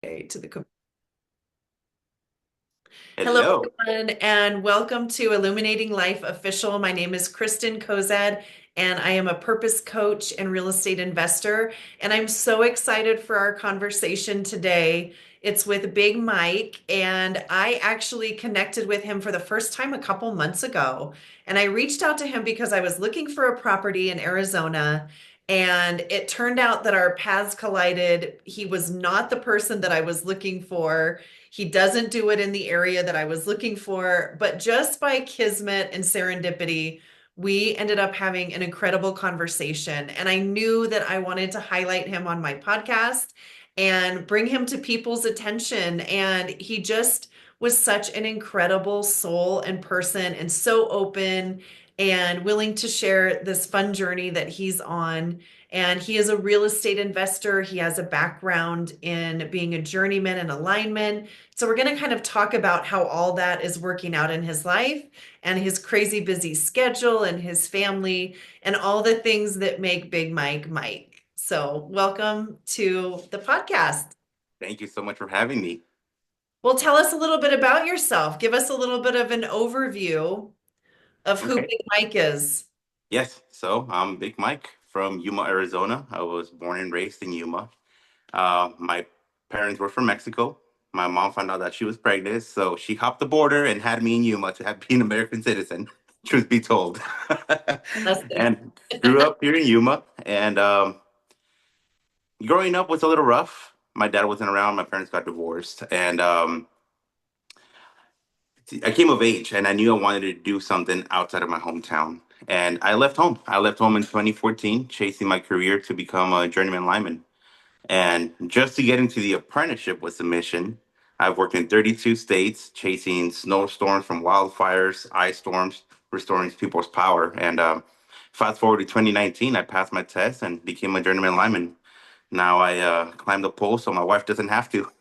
To the Hello, Hello. everyone, and welcome to Illuminating Life Official. My name is Kristen Kozad, and I am a purpose coach and real estate investor. And I'm so excited for our conversation today. It's with Big Mike, and I actually connected with him for the first time a couple months ago. And I reached out to him because I was looking for a property in Arizona. And it turned out that our paths collided. He was not the person that I was looking for. He doesn't do it in the area that I was looking for, but just by kismet and serendipity, we ended up having an incredible conversation. And I knew that I wanted to highlight him on my podcast and bring him to people's attention. And he just was such an incredible soul and person and so open and willing to share this fun journey that he's on. And he is a real estate investor. He has a background in being a journeyman and alignment. So we're going to kind of talk about how all that is working out in his life and his crazy busy schedule and his family and all the things that make Big Mike Mike. So welcome to the podcast. Thank you so much for having me. Well, tell us a little bit about yourself. Give us a little bit of an overview of who Okay. Big Mike is. Yes. So I'm Big Mike from Yuma, Arizona. I was born and raised in Yuma. My parents were from Mexico. My mom found out that she was pregnant, so she hopped the border and had me in Yuma to have be an American citizen. Truth be told, Lesson. and grew up here in Yuma. And growing up was a little rough. My dad wasn't around. My parents got divorced, and I came of age and I knew I wanted to do something outside of my hometown. And I left home. I left home in 2014, chasing my career to become a journeyman lineman. And just to get into the apprenticeship was the mission. I've worked in 32 states, chasing snowstorms from wildfires, ice storms, restoring people's power. And fast forward to 2019, I passed my test and became a journeyman lineman. Now I climb the pole so my wife doesn't have to.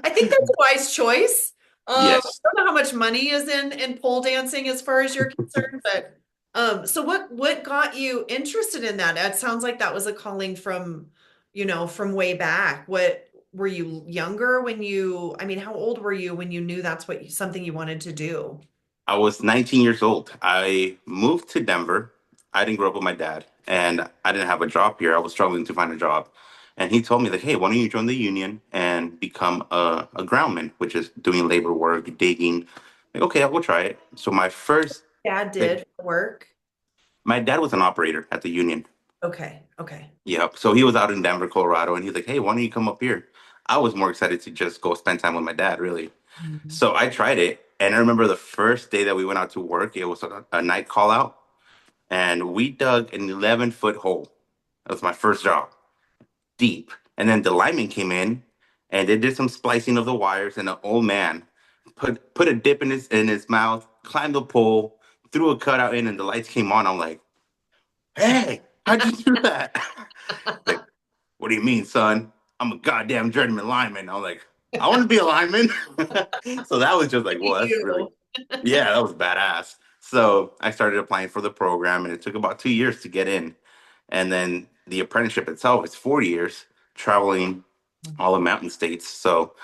I think that's a wise choice. I Yes. don't know how much money is in pole dancing as far as you're concerned, but so what got you interested in that? It sounds like that was a calling from, from way back. What were you younger when I mean, how old were you when you knew that's something you wanted to do? I was 19 years old. I moved to Denver. I didn't grow up with my dad, and I didn't have a job here. I was struggling to find a job. And he told me, like, hey, why don't you join the union and become a groundman, which is doing labor work, digging. Like, okay, I will try it. So Dad like, did for work. my dad was an operator at the union. Okay, okay. Yep. So he was out in Denver, Colorado, and he's like, hey, why don't you come up here? I was more excited to just go spend time with my dad, really. Mhm. So I tried it. And I remember the first day that we went out to work, it was a night call out and we dug an 11-foot hole. That was my first job, deep. And then the lineman came in and they did some splicing of the wires, and the old man put a dip in his mouth, climbed the pole, threw a cutout in, and the lights came on. I'm like, hey, how'd you do that? Like, what do you mean, son? I'm a goddamn journeyman lineman. I'm like, I want to be a lineman. So that was just like, well, that's really, You. yeah, that was badass. So I started applying for the program, and it took about 2 years to get in. And then the apprenticeship itself is 4 years, traveling all the mountain states. So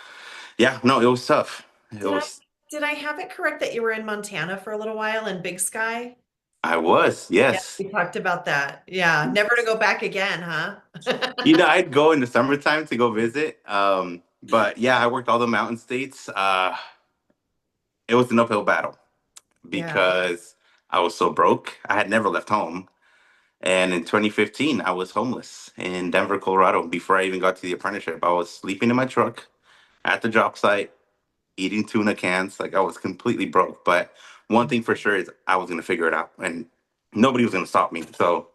yeah, no, it was tough. It Did I was, did I have it correct that you were in Montana for a little while in Big Sky? I was, Yeah, yes. we talked about that. Yeah, never to go back again, huh? I'd go in the summertime to go visit. But yeah, I worked all the mountain states. It was an uphill battle Yeah. because I was so broke. I had never left home. And in 2015, I was homeless in Denver, Colorado. Before I even got to the apprenticeship, I was sleeping in my truck at the job site, eating tuna cans. Like I was completely broke. But one thing for sure is I was going to figure it out and nobody was going to stop me. So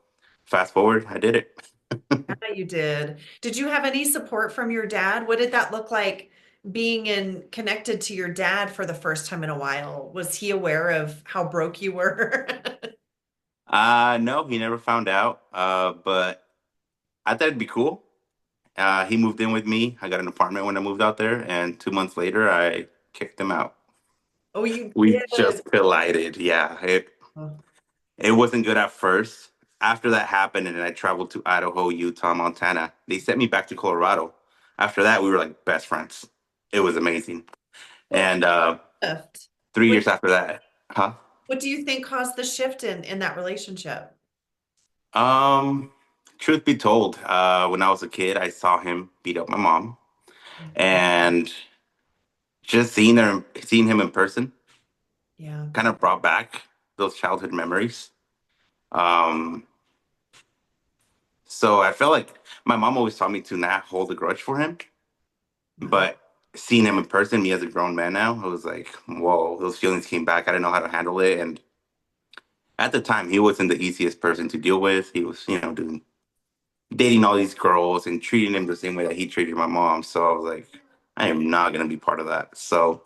fast forward, I did it. Yeah, you did. Did you have any support from your dad? What did that look like being connected to your dad for the first time in a while? Was he aware of how broke you were? No, he never found out. But I thought it'd be cool. He moved in with me. I got an apartment when I moved out there. And 2 months later, I kicked him out. Oh, you We did. just collided. Yeah, it wasn't good at first. after that happened, and then I traveled to Idaho, Utah, Montana, they sent me back to Colorado. After that, we were like best friends. It was amazing. What And shift? three What years after that, huh? what do you think caused the shift in that relationship? Um, Truth be told, when I was a kid, I saw him beat up my mom, and just seeing him in person, Yeah. kind of brought back those childhood memories. Um, so I felt like my mom always taught me to not hold a grudge for him, Wow. but seeing him in person, me as a grown man now, I was like, whoa, those feelings came back. I didn't know how to handle it, and at the time, he wasn't the easiest person to deal with. He was, doing dating all these girls and treating him the same way that he treated my mom. So I was like, I am not gonna be part of that. So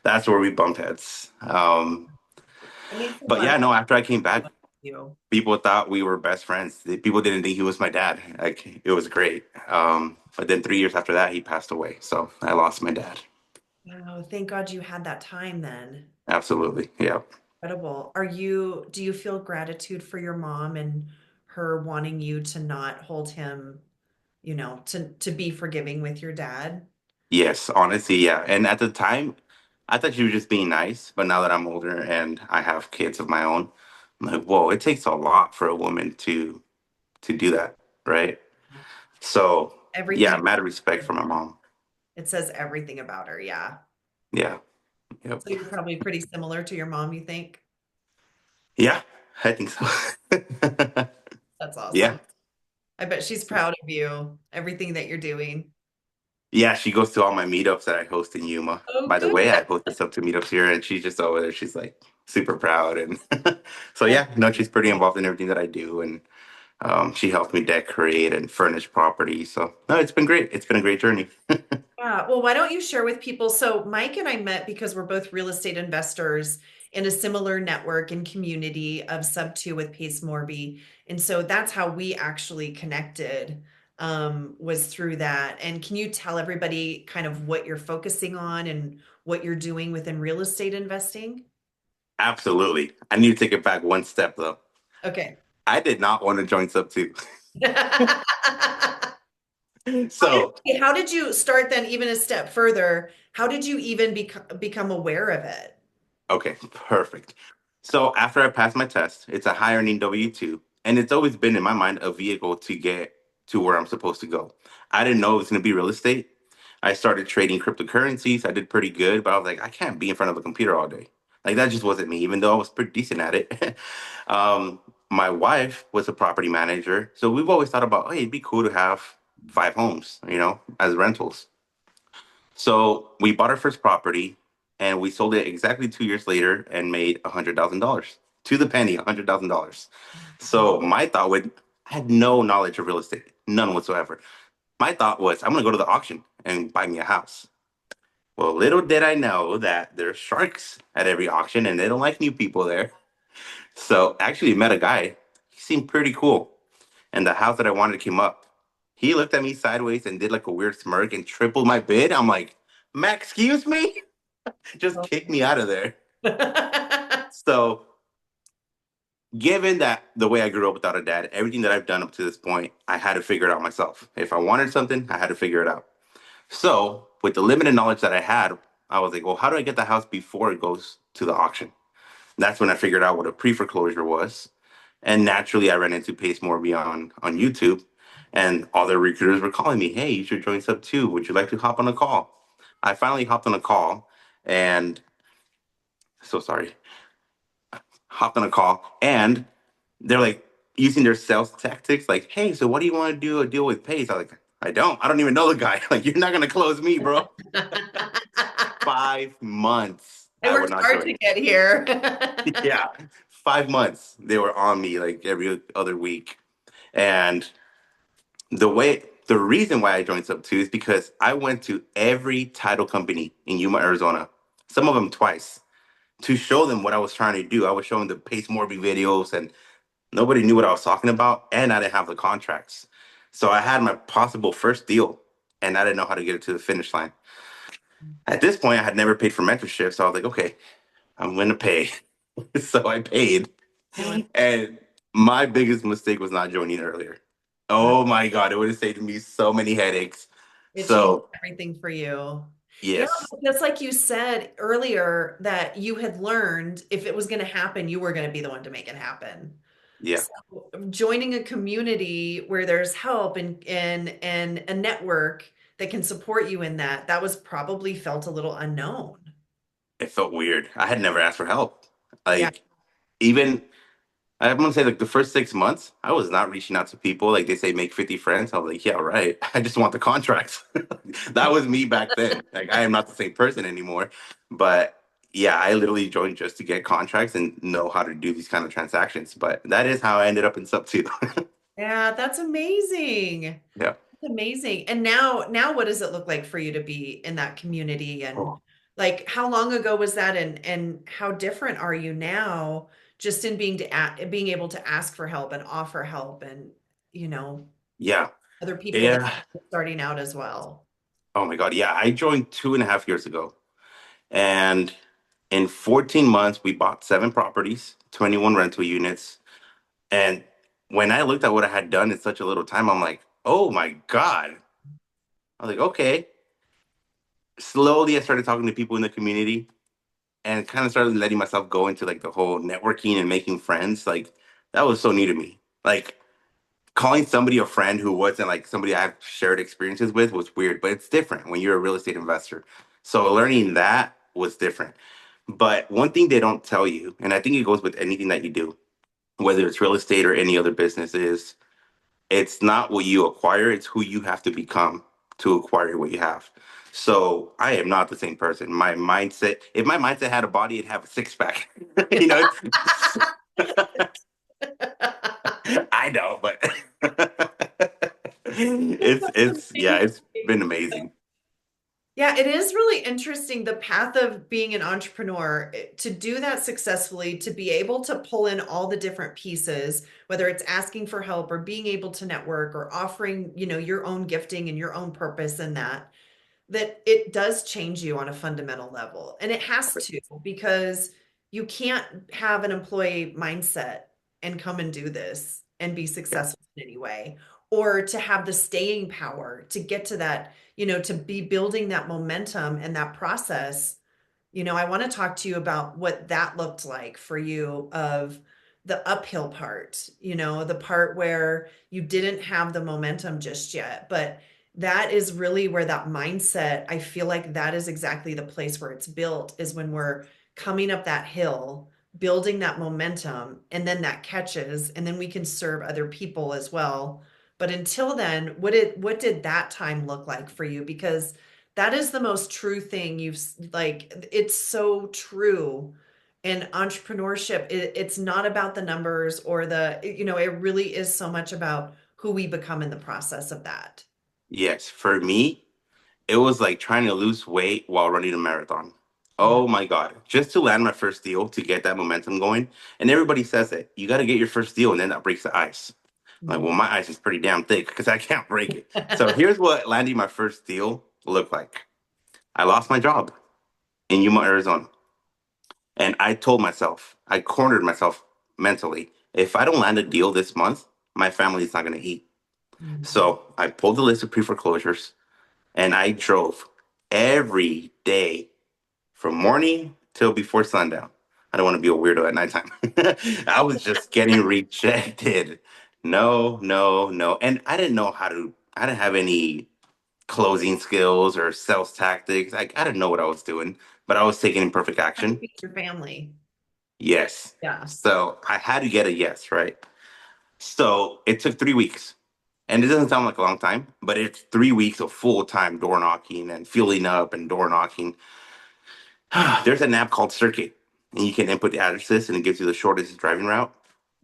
that's where we bumped heads. It makes a But lot of yeah, no, after I came back, sense to you. people thought we were best friends. People didn't think he was my dad. Like it was great. But then 3 years after that, he passed away. So I lost my dad. Wow, thank God you had that time then. Absolutely. Yeah. Incredible. Do you feel gratitude for your mom and her wanting you to not hold him, to be forgiving with your dad? Yes, honestly, yeah. And at the time, I thought she was just being nice. But now that I'm older and I have kids of my own, I'm like, whoa, it takes a lot for a woman to do that, right? So yeah, Everything, mad respect for my mom. it says everything about her. Yeah. Yeah. Yep. So you're probably pretty similar to your mom, you think? Yeah, I think so. That's Yeah. awesome. I bet she's proud of you, everything that you're doing. Yeah, she goes to all my meetups that I host in Yuma. Oh, By the good. way, I hosted some two meetups here, and she's just over there. She's like super proud, and so That's yeah, no, she's pretty awesome. involved in everything that I do, and she helped me decorate and furnish property. So no, it's been great. It's been a great journey. Yeah, well, why don't you share with people? So, Mike and I met because we're both real estate investors in a similar network and community of Sub 2 with Pace Morby. And so that's how we actually connected, was through that. And can you tell everybody kind of what you're focusing on and what you're doing within real estate investing? Absolutely. I need to take it back one step though. Okay. I did not want to join Sub 2. How did, So how did you start then, even a step further? How did you even become aware of it? okay, perfect. So after I passed my test, it's a high earning W-2, and it's always been in my mind a vehicle to get to where I'm supposed to go. I didn't know it was going to be real estate. I started trading cryptocurrencies. I did pretty good, but I was like, I can't be in front of a computer all day. Like that just wasn't me, even though I was pretty decent at it. My wife was a property manager, so we've always thought about, hey, it'd be cool to have 5 homes, as rentals. So we bought our first property and we sold it exactly 2 years later and made $100,000 to the penny, $100,000. So my thought would, I had no knowledge of real estate, none whatsoever. My thought was, I'm going to go to the auction and buy me a house. Well, little did I know that there's sharks at every auction and they don't like new people there. So actually met a guy. He seemed pretty cool. And the house that I wanted came up. He looked at me sideways and did like a weird smirk and tripled my bid. I'm like, Matt, excuse me? Just kick me out of there. So, given that the way I grew up without a dad, everything that I've done up to this point, I had to figure it out myself. If I wanted something, I had to figure it out. So, with the limited knowledge that I had, I was like, well, how do I get the house before it goes to the auction? That's when I figured out what a pre foreclosure was. And naturally, I ran into Pace Morby on YouTube, and all the recruiters were calling me, hey, you should join Sub 2. Would you like to hop on a call? I finally hopped on a call, and so sorry, hopped on a call, and they're like using their sales tactics, like, hey, so what do you want to do a deal with Pace? I was like, I don't even know the guy. Like, you're not gonna close me, bro. 5 months I I would worked not hard to join. get here. Yeah, 5 months they were on me like every other week, and the reason why I joined Sub 2 is because I went to every title company in Yuma, Arizona, some of them twice, to show them what I was trying to do. I was showing the Pace Morby videos, and nobody knew what I was talking about, and I didn't have the contracts. So I had my possible first deal, and I didn't know how to get it to the finish line. At this point, I had never paid for mentorship, so I was like, okay, I'm going to pay. So I paid, Doing and My biggest mistake was not joining earlier. Uh, Oh my God, it would have saved me so many headaches. It changed So, everything for you. Yeah, yes, but just like you said earlier, that you had learned if it was going to happen, you were going to be the one to make it happen. yeah, So joining a community where there's help and a network that can support you in that, that was probably felt a little unknown. it felt weird. I had never asked for help. Yeah. Like, even I'm gonna say like the first 6 months, I was not reaching out to people. Like they say, make 50 friends. I was like, yeah, right. I just want the contracts. That was me back then. Like I am not the same person anymore. But yeah, I literally joined just to get contracts and know how to do these kind of transactions. But that is how I ended up in sub two. Yeah, that's amazing. Yeah. Amazing. And now what does it look like for you to be in that community and Oh. like how long ago was that and how different are you now just in being able to ask for help and offer help and you know Yeah. other people that Yeah. are starting out as well. Oh my God. Yeah. I joined 2.5 years ago. And in 14 months, we bought 7 properties, 21 rental units. And when I looked at what I had done in such a little time, I'm like, oh my God. I was like, okay. Slowly, I started talking to people in the community and kind of started letting myself go into like the whole networking and making friends. Like, that was so new to me. Like, calling somebody a friend who wasn't like somebody I've shared experiences with was weird, but it's different when you're a real estate investor. So, learning that was different. But one thing they don't tell you, and I think it goes with anything that you do, whether it's real estate or any other business, is it's not what you acquire, it's who you have to become to acquire what you have. So I am not the same person. My mindset, if my mindset had a body, it'd have a six pack. you know, I know, but yeah, it's been amazing. Yeah, it is really interesting the path of being an entrepreneur to do that successfully, to be able to pull in all the different pieces, whether it's asking for help or being able to network or offering, your own gifting and your own purpose in that it does change you on a fundamental level. And it has to, because you can't have an employee mindset and come and do this and be Yeah, successful in any way, or to have the staying power to get to that, to be building that momentum and that process. I want to talk to you about what that looked like for you of the uphill part, the part where you didn't have the momentum just yet, but that is really where that mindset, I feel like that is exactly the place where it's built is when we're coming up that hill, building that momentum, and then that catches, and then we can serve other people as well. But until then, what did that time look like for you? Because that is the most true thing like it's so true in entrepreneurship. It's not about the numbers or it really is so much about who we become in the process of that. yes, for me, it was like trying to lose weight while running a marathon. Yeah. Oh my God. Just to land my first deal to get that momentum going. And everybody says it. You got to get your first deal and then that breaks the ice. I'm like, Mhm. well, my ice is pretty damn thick because I can't break it. So here's what landing my first deal looked like. I lost my job in Yuma, Arizona. And I told myself, I cornered myself mentally. If I don't land a deal this month, my family is not going to eat. Mhm. So I pulled the list of pre foreclosures and I drove every day from morning till before sundown. I don't want to be a weirdo at nighttime. I was just getting rejected. No, no, no. And I didn't have any closing skills or sales tactics. I didn't know what I was doing, but I was taking imperfect How to action. feed your family. Yes. Yeah. So I had to get a yes, right? So it took 3 weeks. And it doesn't sound like a long time, but it's 3 weeks of full time door knocking and fueling up and door knocking. There's an app called Circuit, and you can input the addresses, and it gives you the shortest driving route.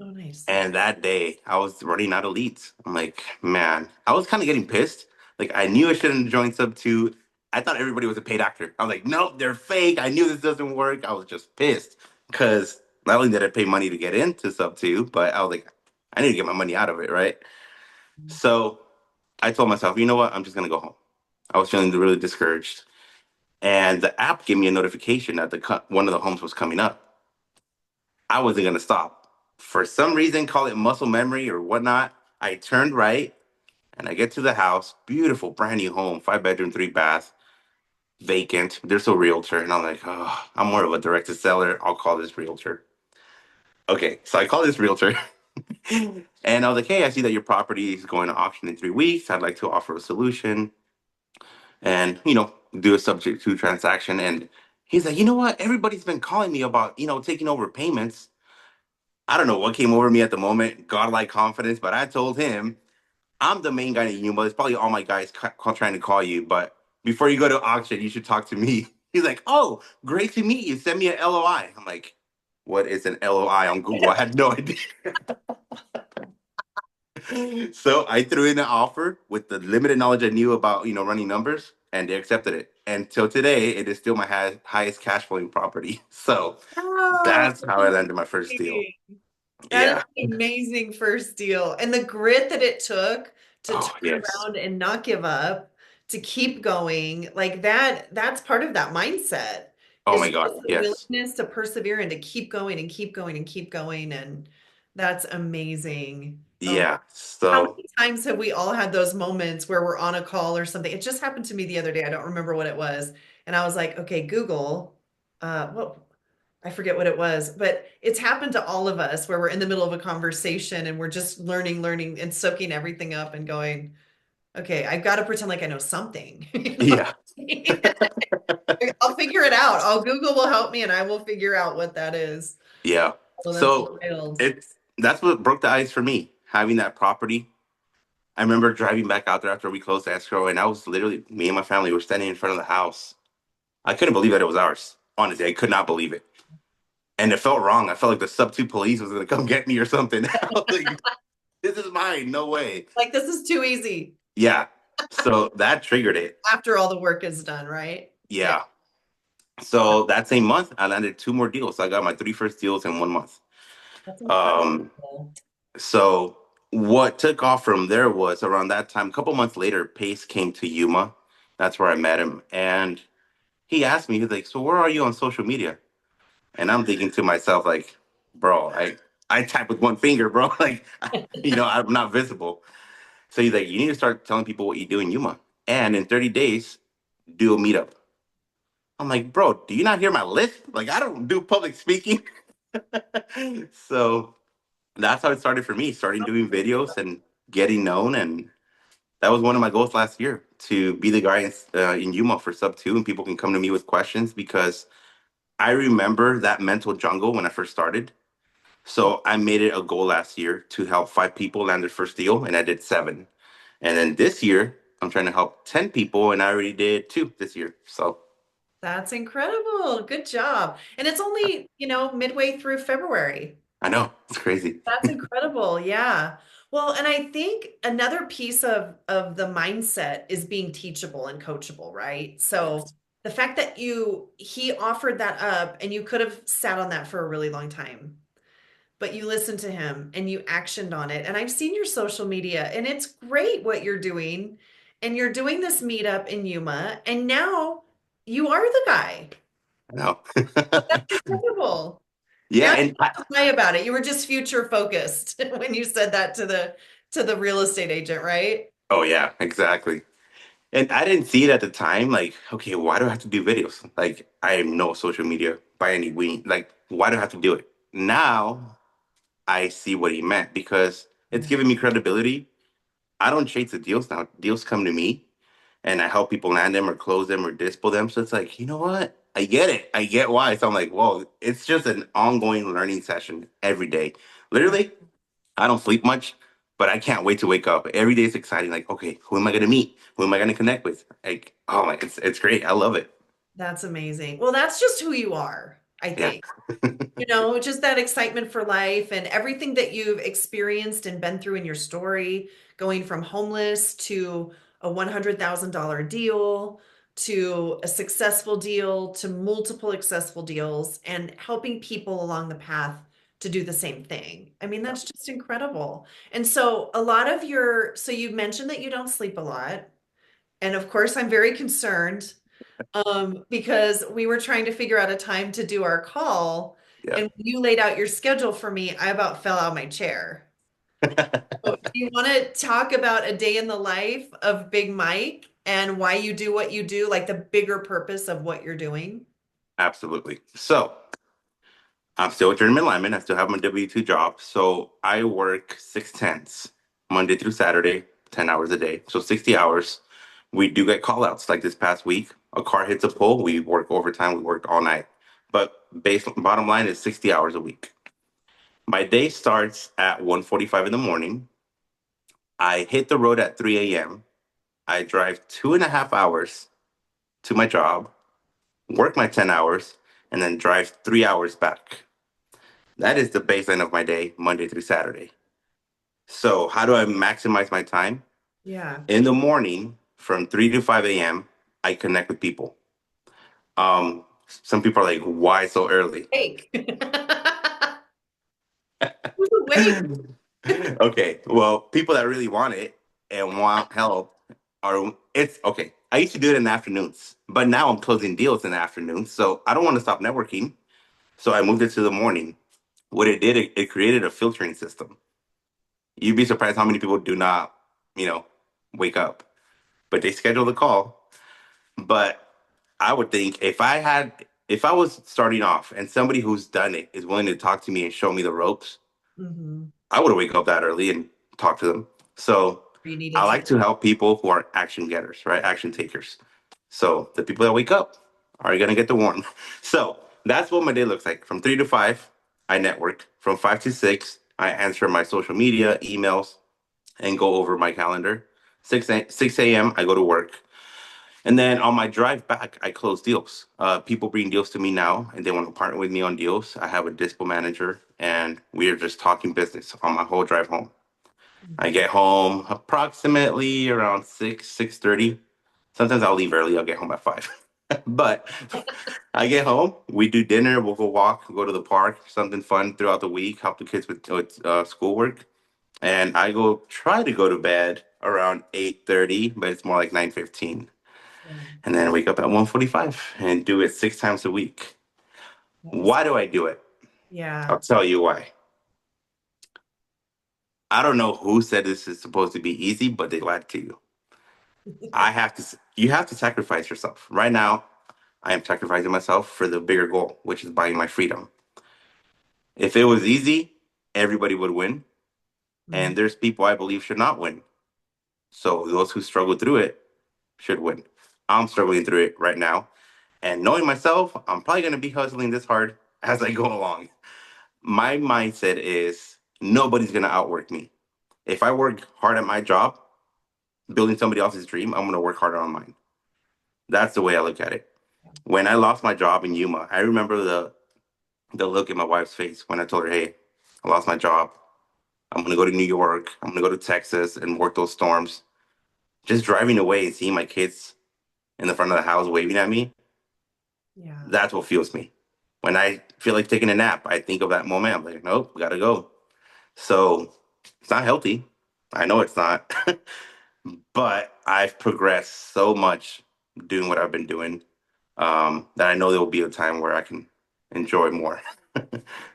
Oh, nice. And that day, I was running out of leads. I'm like, man, I was kind of getting pissed. Like, I knew I shouldn't have joined Sub 2. I thought everybody was a paid actor. I was like, nope, they're fake. I knew this doesn't work. I was just pissed because not only did I pay money to get into Sub 2, but I was like, I need to get my money out of it, right? So I told myself, you know what? I'm just going to go home. I was feeling really discouraged. And the app gave me a notification that one of the homes was coming up. I wasn't going to stop. For some reason, call it muscle memory or whatnot. I turned right and I get to the house. Beautiful, brand new home, 5 bedroom, 3 bath, vacant. There's a realtor. And I'm like, oh, I'm more of a direct to seller. I'll call this realtor. Okay, so I call this realtor and I was like, hey, I see that your property is going to auction in 3 weeks. I'd like to offer a solution and, do a subject to transaction. And he's like, you know what? Everybody's been calling me about, taking over payments. I don't know what came over me at the moment, godlike confidence, but I told him, I'm the main guy in Yuma. It's probably all my guys trying to call you, but before you go to auction, you should talk to me. He's like, oh, great to meet you. Send me an LOI. I'm like, what is an LOI on Google? I had no idea. So I threw in an offer with the limited knowledge I knew about, running numbers, and they accepted it. And till today, it is still my highest cash flowing property. So Wow, that's how I landed my first deal. that is Yeah. an amazing first deal. And the grit that it took to Oh, turn yes. around and not give up, to keep going, like that's part of that mindset Oh is my God. just the Yes. willingness to persevere and to keep going and keep going and keep going. And that's amazing. Oh, Yeah. how So, many times have we all had those moments where we're on a call or something? It just happened to me the other day. I don't remember what it was. And I was like, okay, Google, what I forget what it was, but it's happened to all of us where we're in the middle of a conversation and we're just learning and soaking everything up and going, okay, I've got to pretend like I know something. You know? yeah. I'll figure it out. Google will help me and I will figure out what that is. Yeah. Well, that's So wild. that's what broke the ice for me, having that property. I remember driving back out there after we closed escrow, and I was literally, me and my family were standing in front of the house. I couldn't believe that it was ours. Honestly, I could not believe it. And it felt wrong. I felt like the sub two police was gonna come get me or something. I was like, this is mine. No way. Like this is too easy Yeah. So that triggered it. after all the work is done, right? Yeah, Yeah. So that same month, I landed two more deals. So I got my three first deals in 1 month. that's Um, incredible. so what took off from there was around that time, a couple months later, Pace came to Yuma. That's where I met him. And he asked me, he's like, so where are you on social media? And I'm thinking to myself, like, bro, I type with one finger, bro. Like, I'm not visible. So he's like, you need to start telling people what you do in Yuma. And in 30 days, do a meetup. I'm like, bro, do you not hear my list? Like, I don't do public speaking. So that's how it started for me, starting doing videos and getting known. And that was one of my goals last year, to be the guy in Yuma for sub two, and people can come to me with questions because I remember that mental jungle when I first started. So I made it a goal last year to help 5 people land their first deal, and I did 7. And then this year, I'm trying to help 10 people, and I already did 2 this year. So That's incredible. Good job. And it's only, midway through February. I know it's crazy. That's incredible. Yeah. Well, and I think another piece of the mindset is being teachable and coachable, right? So Yes. the fact that he offered that up and you could have sat on that for a really long time, but you listened to him and you actioned on it. And I've seen your social media and it's great what you're doing. And you're doing this meetup in Yuma and now you are the guy. I know. Oh, that's incredible. Yeah, Now you and don't have to lie about it. You were just future focused when you said that to the real estate agent, right? oh yeah, exactly. And I didn't see it at the time. Like, okay, why do I have to do videos? Like, I have no social media by any way. Like, why do I have to do it? Now I see what he meant because it's Yeah. giving me credibility. I don't chase the deals now. Deals come to me, and I help people land them or close them or dispo them. So it's like, you know what? I get it. I get why. So I'm like, whoa, it's just an ongoing learning session every day. Literally, I don't sleep much, but I can't wait to wake up. Every day is exciting. Like, okay, who am I gonna meet? Who am I gonna connect with? Like, oh my, it's great. I love it. That's amazing. Well, that's just who you are, I Yeah. think. Just that excitement for life and everything that you've experienced and been through in your story, going from homeless to a $100,000 deal to a successful deal to multiple successful deals and helping people along the path to do the same thing. I mean, that's just incredible. And so so you mentioned that you don't sleep a lot. And of course, I'm very concerned because we were trying to figure out a time to do our call. And when you laid out your schedule for me, I about fell out of my chair. So, do you want to talk about a day in the life of Big Mike and why you do what you do, like the bigger purpose of what you're doing? Absolutely. So I'm still a journeyman lineman. I still have my W-2 job. So I work 6 10s, Monday through Saturday, 10 hours a day. So 60 hours. We do get call outs like this past week. A car hits a pole. We work overtime. We work all night. But bottom line is 60 hours a week. My day starts at 1:45 in the morning. I hit the road at 3 a.m. I drive 2.5 hours to my job, work my 10 hours, and then drive 3 hours back. That is the baseline of my day, Monday through Saturday. So, how do I maximize my time? Yeah. In the morning, from 3 to 5 a.m., I connect with people. Some people are like, why so early? Awake. Who's awake? Okay, well, people that really want it and want help are, it's okay. I used to do it in the afternoons, but now I'm closing deals in the afternoons. So I don't want to stop networking. So I moved it to the morning. What it did, it created a filtering system. You'd be surprised how many people do not, you know, wake up, but they schedule the call. But I would think if I was starting off and somebody who's done it is willing to talk to me and show me the ropes, Hmm. I would wake up that early and talk to them. So You I needed to. like to help people who are action getters, right? Action takers. So the people that wake up are going to get the warm. So that's what my day looks like. From 3 to 5, I network. From 5 to 6, I answer my social media, emails, and go over my calendar. 6 a.m., I go to work. And then on my drive back, I close deals. People bring deals to me now, and they want to partner with me on deals. I have a dispo manager, and we are just talking business on my whole drive home. I Mhm. get home approximately around 6:30. Sometimes I'll leave early. I'll get home at 5. But I get home, we do dinner, we'll go walk, go to the park, something fun throughout the week, help the kids with schoolwork. And I try to go to bed around 8:30, but it's more like 9:15. Yeah, And then wake up at 1:45 and do it 6 times a week. that is, Why do I do it? yeah. I'll tell you why. I don't know who said this is supposed to be easy, but they lied to you. You have to sacrifice yourself. Right now, I am sacrificing myself for the bigger goal, which is buying my freedom. If it was easy, everybody would win. Mhm. And there's people I believe should not win. So those who struggle through it should win. I'm struggling through it right now. And knowing myself, I'm probably going to be hustling this hard as I go along. My mindset is nobody's going to outwork me. If I work hard at my job, building somebody else's dream, I'm going to work harder on mine. That's the way I look at it. When I lost my job in Yuma, I remember the look in my wife's face when I told her, "Hey, I lost my job. I'm gonna go to New York. I'm gonna go to Texas and work those storms." Just driving away and seeing my kids in the front of the house waving at me, Yeah, that's what fuels me. When I feel like taking a nap, I think of that moment. I'm like, nope, we gotta go. So it's not healthy. I know it's not, but I've progressed so much doing what I've been doing that I know there will be a time where I can enjoy more.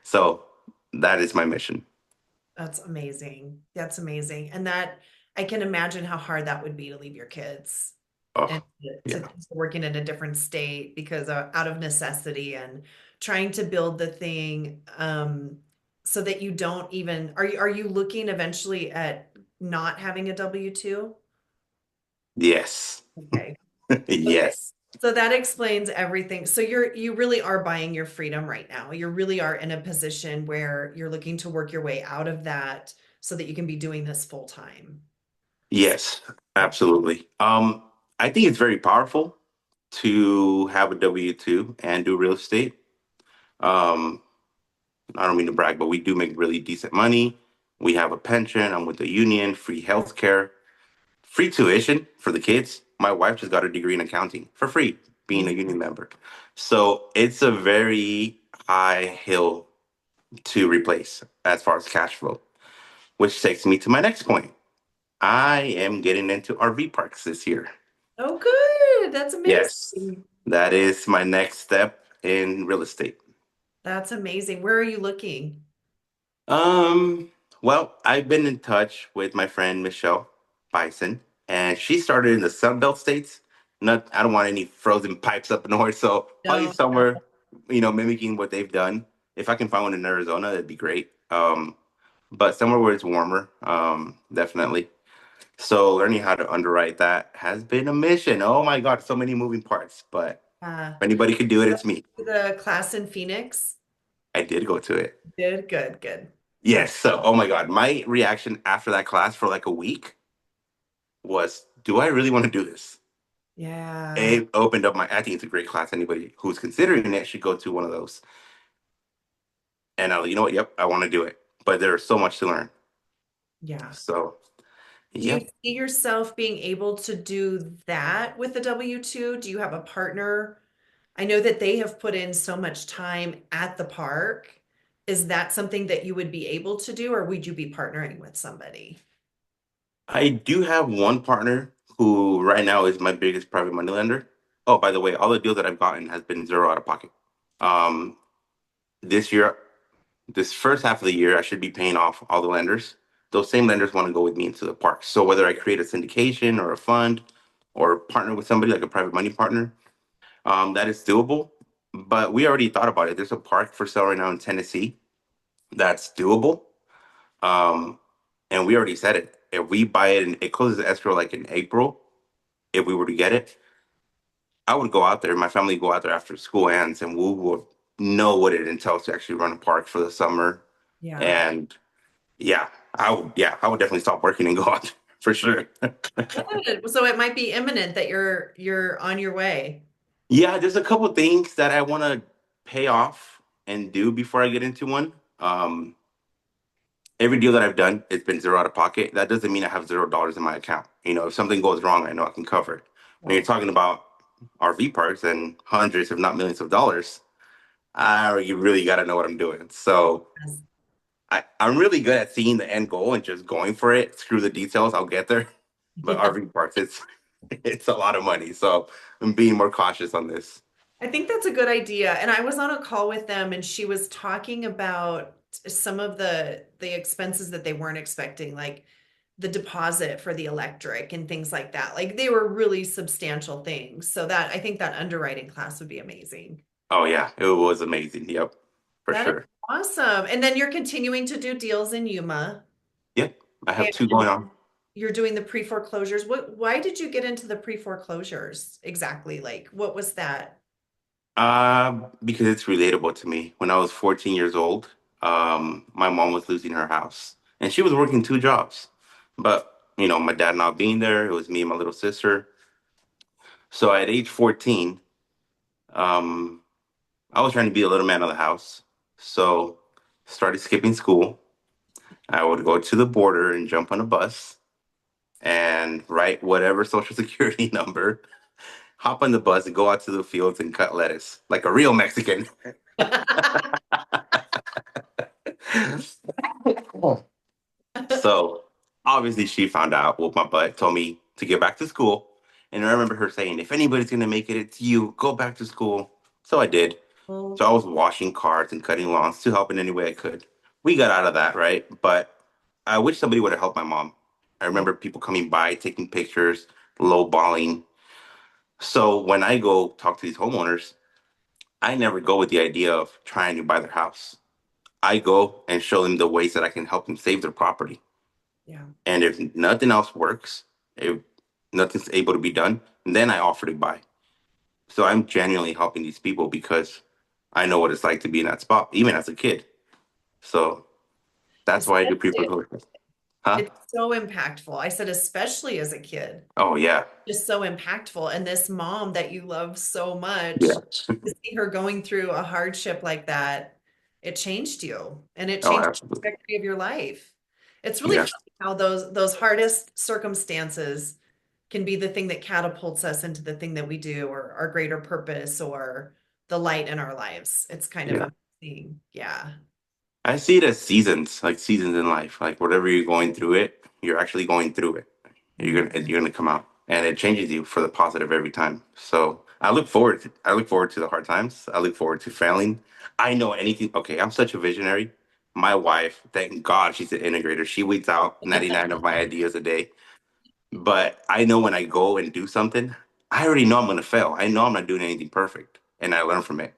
So that is my mission. that's amazing. That's amazing. And that I can imagine how hard that would be to leave your kids and Oh, to yeah. working in a different state because out of necessity and trying to build the thing so that you don't even are you looking eventually at not having a W-2? Yes. Okay. Okay. Yes. So that explains everything. So you really are buying your freedom right now. You really are in a position where you're looking to work your way out of that so that you can be doing this full time. Yes. Yeah. Absolutely. I think it's very powerful to have a W-2 and do real estate. Um, I don't mean to brag, but we do make really decent money. We have a pension. I'm with the union, free healthcare, free tuition for the kids. My wife just got a degree in accounting for free, being a union member. So it's a very high hill to replace as far as cash flow, which takes me to my next point. I am getting into RV parks this year. Oh, good. That's Yes, amazing. that is my next step in real estate. That's amazing. Where are you looking? Um, well, I've been in touch with my friend Michelle Bison, and she started in the Sunbelt states. Not, I don't want any frozen pipes up north, so probably No. somewhere, mimicking what they've done. If I can find one in Arizona, that'd be great. But somewhere where it's warmer, definitely. So learning how to underwrite that has been a mission. Oh my God, so many moving parts, but Uh, if anybody could do it, it's me. the class in Phoenix? I did go to it. Good, good, good. Yes. So, oh my God, my reaction after that class for like a week was, do I really want to do this? Yeah, It opened up I think it's a great class. Anybody who's considering it should go to one of those. And you know what? Yep, I want to do it. But there's so much to learn. yeah. So, Do you yep. see yourself being able to do that with the W-2? Do you have a partner? I know that they have put in so much time at the park. Is that something that you would be able to do, or would you be partnering with somebody? I do have one partner who right now is my biggest private money lender. Oh, by the way, all the deals that I've gotten has been zero out of pocket. Um, this year, this first half of the year, I should be paying off all the lenders. Those same lenders want to go with me into the park. So whether I create a syndication or a fund or partner with somebody like a private money partner, that is doable. But we already thought about it. There's a park for sale right now in Tennessee that's doable. Um, and we already said it. If we buy it and it closes escrow like in April, if we were to get it, I would go out there. My family would go out there after school ends, and we would know what it entails to actually run a park for the summer. Yeah. And yeah, I would. Yeah, I would definitely stop working and go out there for sure. Good. So it might be imminent that you're on your way. Yeah, there's a couple things that I want to pay off and do before I get into one. Every deal that I've done, it's been zero out of pocket. That doesn't mean I have $0 in my account. If something goes wrong, I know I can cover it. When you're Right. talking about RV parks and hundreds, if not millions of dollars, you really got to know what I'm doing. So Yes. I'm really good at seeing the end goal and just going for it. Screw the details, I'll get there. But Yeah. RV parks, it's a lot of money. So I'm being more cautious on this. I think that's a good idea. And I was on a call with them and she was talking about some of the expenses that they weren't expecting, like the deposit for the electric and things like that. Like they were really substantial things. So that I think that underwriting class would be amazing. Oh yeah, it was amazing. Yep, for That is sure. awesome. And then you're continuing to do deals in Yuma Yep, I have and two going on. you're doing the pre-foreclosures. Why did you get into the pre-foreclosures exactly? Like what was that? Because it's relatable to me. When I was 14 years old, my mom was losing her house, and she was working two jobs. But my dad not being there, it was me and my little sister. So at age 14, um, I was trying to be a little man of the house. So started skipping school. I would go to the border and jump on a bus and write whatever social security number, hop on the bus and go out to the fields and cut lettuce like a real Mexican. So obviously she found out, whooped my butt, told me to get back to school. And I remember her saying, if anybody's gonna make it, it's you. Go back to school. So I did. So Well, I was washing cars and cutting lawns to help in any way I could. We got out of that, right? But I wish somebody would have helped my mom. I yeah, remember people coming by, taking pictures, lowballing. So when I go talk to these homeowners, I never go with the idea of trying to buy their house. I go and show them the ways that I can help them save their property. yeah. And if nothing else works, if nothing's able to be done, then I offer to buy. So I'm genuinely helping these people because I know what it's like to be in that spot, even as a kid. So that's why I do Especially pre-foreclosure. Huh? it's so impactful. I said, especially as a kid, Oh yeah. just so impactful. And this mom that you love so Yeah. much, to see her going through a hardship like that, it changed you and it Oh, changed the absolutely. trajectory of your life. It's really Yeah. funny how those hardest circumstances can be the thing that catapults us into the thing that we do or our greater purpose or the light in our lives. It's kind of Yeah. amazing. Yeah. I see it as seasons, like seasons in life. Like whatever you're going through it, you're actually going through it. Mm. You're gonna come out. And it changes you for the positive every time. So I look forward to the hard times. I look forward to failing. I know anything. Okay, I'm such a visionary. My wife, thank God she's an integrator. She weeds out 99 of my ideas a day. But I know when I go and do something, I already know I'm going to fail. I know I'm not doing anything perfect, and I learn from it.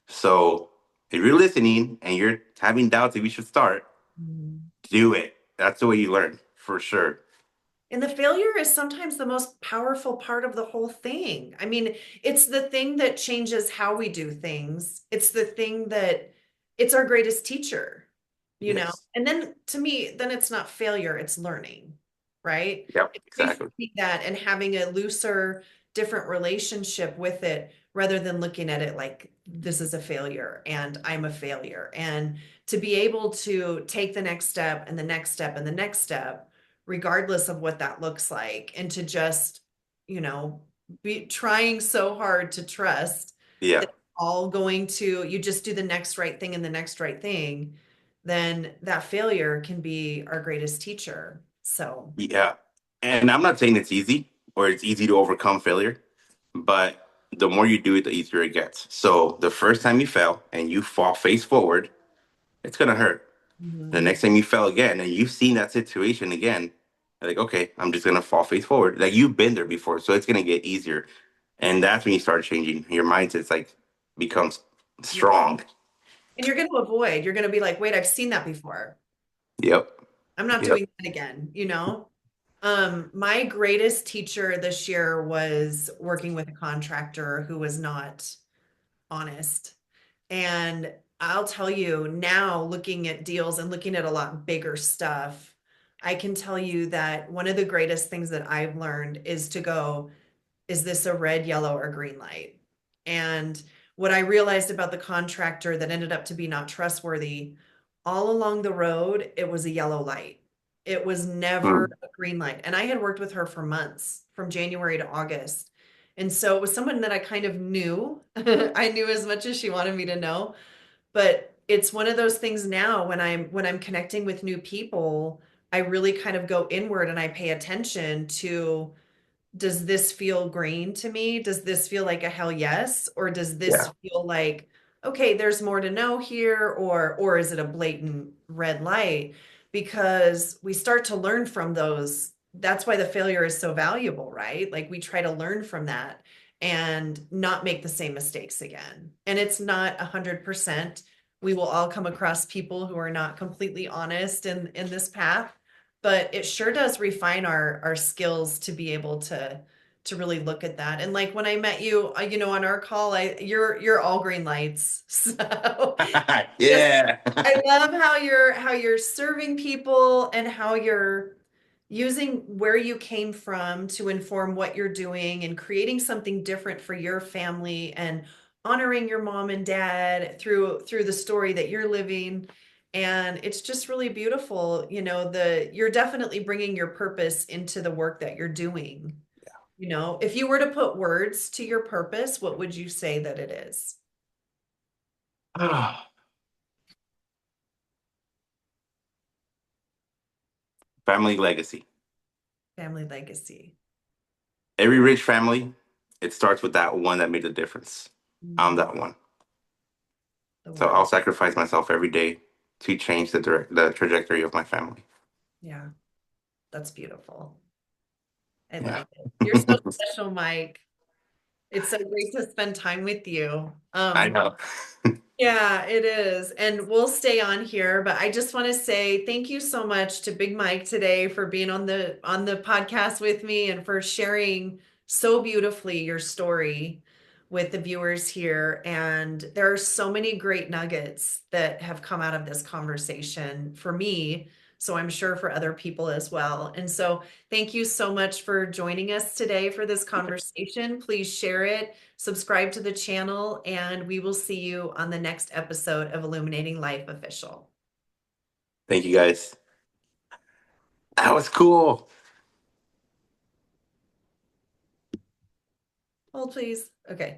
So if you're listening and you're having doubts if you should start, Mhm. do it. That's the way you learn, for sure. And the failure is sometimes the most powerful part of the whole thing. I mean, it's the thing that changes how we do things. It's the thing that it's our greatest teacher, you know? Yes. And then to me, then it's not failure, it's learning, right? Yep. It's Exactly. reframing that and having a looser, different relationship with it rather than looking at it like this is a failure and I'm a failure. And to be able to take the next step and the next step and the next step regardless of what that looks like, and to just, you know, be trying so hard to trust Yeah. that all going to, you just do the next right thing and the next right thing, then that failure can be our greatest teacher. So, Yeah. And I'm not saying it's easy or it's easy to overcome failure, but the more you do it, the easier it gets. So the first time you fail and you fall face forward, it's gonna hurt. The mhm. next time you fell again and you've seen that situation again, you're like, okay, I'm just gonna fall face forward. Like you've been there before, so it's gonna get easier. And that's when you start changing. Your mindset's like becomes Yeah. strong. And you're going to avoid, you're going to be like, wait, I've seen that before. Yep. I'm not Yep. doing that again, you know? My greatest teacher this year was working with a contractor who was not honest. And I'll tell you now, looking at deals and looking at a lot bigger stuff, I can tell you that one of the greatest things that I've learned is to go, is this a red, yellow, or green light? And what I realized about the contractor that ended up to be not trustworthy, all along the road, it was a yellow light. It was never Mm. a green light. And I had worked with her for months, from January to August. And so it was someone that I kind of knew. I knew as much as she wanted me to know. But it's one of those things now when I'm connecting with new people, I really kind of go inward and I pay attention to, does this feel green to me? Does this feel like a hell yes? Or does Yeah. this feel like, okay, there's more to know here, or is it a blatant red light? Because we start to learn from those. That's why the failure is so valuable, right? Like we try to learn from that and not make the same mistakes again. And it's not 100%. We will all come across people who are not completely honest in this path, but it sure does refine our skills to be able to really look at that. And like when I met you, on our call, you're all green lights. So just Yeah. I love how you're serving people and how you're using where you came from to inform what you're doing and creating something different for your family and honoring your mom and dad through the story that you're living. And it's just really beautiful, you're definitely bringing your purpose into the work that you're doing. If you were to put words to your purpose, what would you say that it is? Family legacy. Family legacy. Every rich family, it starts with that one that made a difference. I'm Mhm. that one. The So one. I'll sacrifice myself every day to change the trajectory of my family. Yeah, that's beautiful. I Yeah. love it. You're so special, Mike. It's so great to spend time with you. I know. Yeah, it is. And we'll stay on here, but I just want to say thank you so much to Big Mike today for being on the podcast with me and for sharing so beautifully your story with the viewers here. And there are so many great nuggets that have come out of this conversation for me, so I'm sure for other people as well. And so thank you so much for joining us today for this conversation. Please share it, subscribe to the channel, and we will see you on the next episode of Illuminating Life Official. Thank you guys. That was cool. Hold, please. Okay.